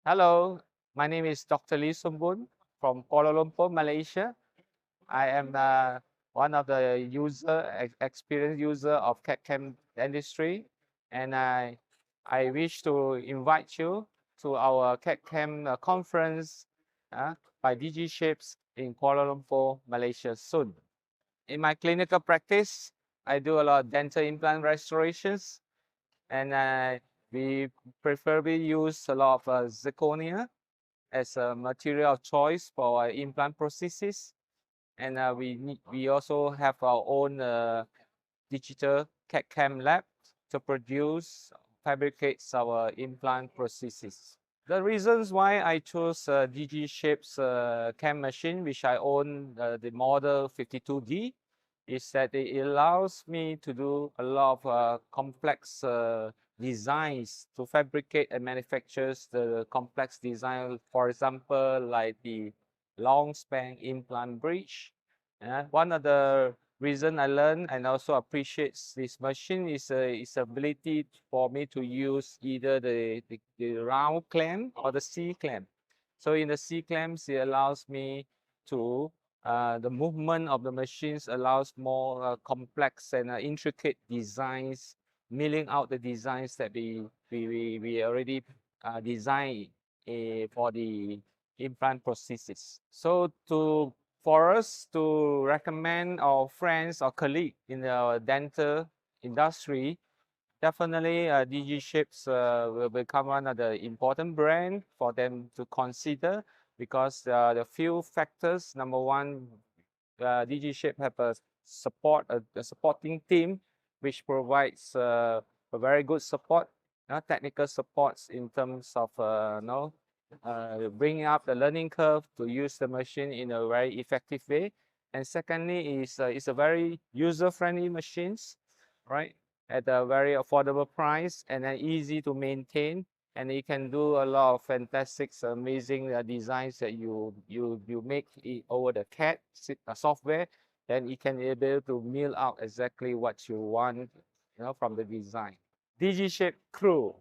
Hello, my name is Dr. Lee Soon Boon from Kuala Lumpur, Malaysia. I am one of the experienced user of CAD/CAM dentistry, and I wish to invite you to our CAD/CAM conference by DG Shapes in Kuala Lumpur, Malaysia soon. In my clinical practice, I do a lot of dental implant restorations, and we preferably use a lot of zirconia as a material of choice for our implant prosthesis. And we also have our own digital CAD/CAM lab to produce, fabricate our implant prosthesis. The reasons why I chose DG Shapes CAM machine, which I own the model 52D, is that it allows me to do a lot of complex designs to fabricate and manufacture the complex design. For example, like the long span implant bridge. One of the reason I learn and also appreciates this machine is its ability for me to use either the round clamp or the C clamp. So in the C clamps, it allows me to the movement of the machines allows more complex and intricate designs, milling out the designs that we already designed for the implant prosthesis. So for us to recommend our friends or colleagues in the dental industry, definitely DG Shapes will become one of the important brand for them to consider because the few factors. Number one, DG Shape have a supporting team which provides a very good support, technical supports in terms of bringing up the learning curve to use the machine in a very effective way. And secondly, is it's a very user-friendly machines, right? At a very affordable price and then easy to maintain. And you can do a lot of fantastic, amazing designs that you make over the CAD software. Then you can be able to mill out exactly what you want, from the design. DG Shape Crew.